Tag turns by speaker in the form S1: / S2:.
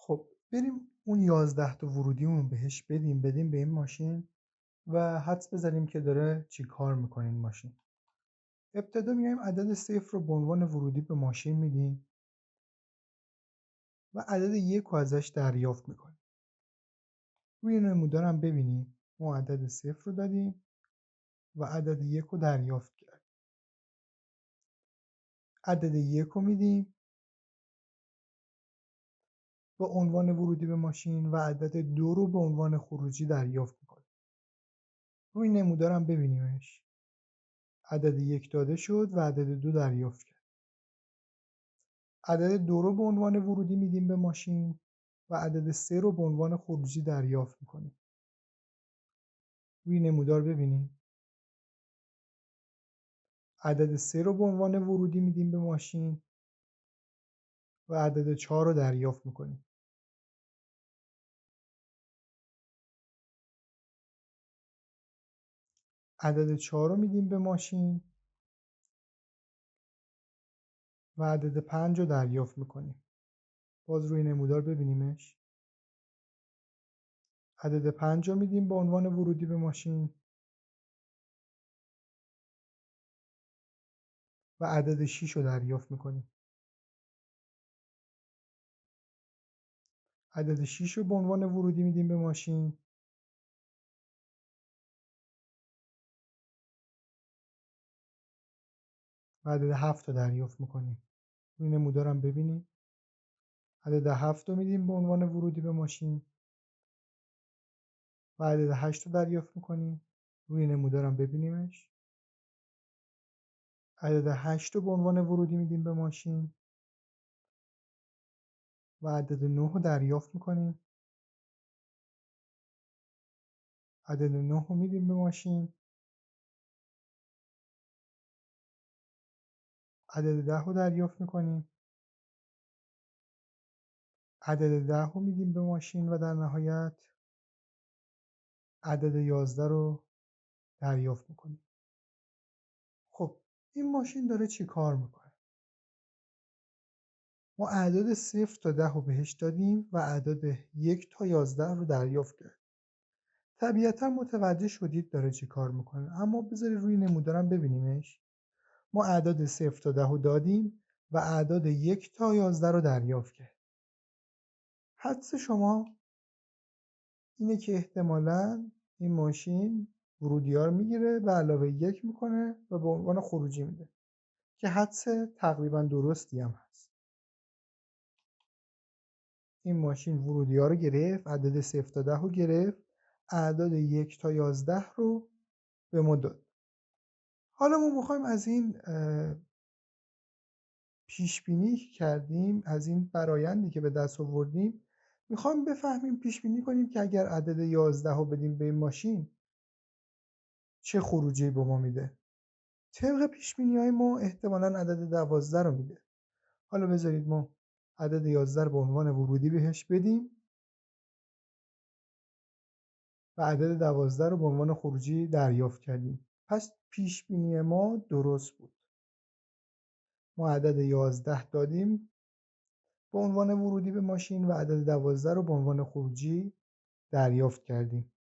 S1: خب بریم اون 11 تا ورودیمون بهش بدیم به این ماشین و حدس بزنیم که داره چی کار میکنه این ماشین. ابتدا میایم عدد 0 رو به عنوان ورودی به ماشین میدیم و عدد 1 رو ازش دریافت میکنیم. روی نمودارم ببینیم ما عدد 0 رو دادیم و عدد 1 رو دریافت کردیم. عدد 1 رو میدیم به عنوان ورودی به ماشین و عدد 2 رو به عنوان خروجی دریافت میکنیم. روی نمودارم ببینیمش. عدد 1 داده شد و عدد 2 دریافت کرد. عدد 2 رو به عنوان ورودی میدیم به ماشین و عدد 3 رو به عنوان خروجی دریافت میکنیم. روی نمودار ببینیم. عدد 3 رو به عنوان ورودی میدیم به ماشین و عدد 4 رو دریافت میکنیم. عدد 4 رو میدیم به ماشین و عدد 5 رو دریافت میکنیم. باز روی نمودار ببینیمش. عدد 5 رو میدیم به عنوان ورودی به ماشین و عدد 6 رو دریافت میکنیم. عدد 6 رو به عنوان ورودی میدیم به ماشین و عدد 7 رو دریافت میکنیم. روی نمودارم ببینید. عدد 7 رو میدیم به عنوان ورودی به ماشین و عدد 8 رو دریافت میکنیم. روی نمودارم ببینیمش. عدد 8 رو به عنوان ورودی میدیم به ماشین و عدد 9 رو دریافت میکنیم. عدد 9 رو میدیم به ماشین. عدد 10 رو دریافت میکنیم. عدد 10 رو میدیم به ماشین و در نهایت عدد 11 رو دریافت میکنیم. خب این ماشین داره چی کار میکنه؟ ما اعداد 0 تا 10 رو بهش دادیم و اعداد 1 تا 11 رو دریافت کردیم. طبیعتا متوجه شدید داره چی کار میکنه، اما بذارید روی نمودارم ببینیمش. ما اعداد 0 تا 10 رو دادیم و اعداد 1 تا 11 رو دریافت کردیم. حدس شما اینه که احتمالاً این ماشین ورودی‌ها رو میگیره و علاوه 1 میکنه و به عنوان خروجی میده که حدس تقریبا درستی هم هست. این ماشین ورودی‌ها رو گرفت، عدد 0 تا 10 رو گرفت، اعداد 1 تا 11 رو به ما داد. حالا ما میخوایم از این پیش بینی که کردیم، از این برایندی که به دست آوردیم، میخوایم بفهمیم، پیش بینی کنیم که اگر عدد 11 رو بدیم به این ماشین چه خروجی به ما میده. طبق پیش بینی های ما احتمالاً عدد 12 رو میده. حالا بذارید ما عدد 11 رو به عنوان ورودی بهش بدیم و عدد 12 رو به عنوان خروجی دریافت کردیم. پس پیش بینی ما درست بود. ما عدد 11 دادیم به عنوان ورودی به ماشین و عدد 12 رو به عنوان خروجی دریافت کردیم.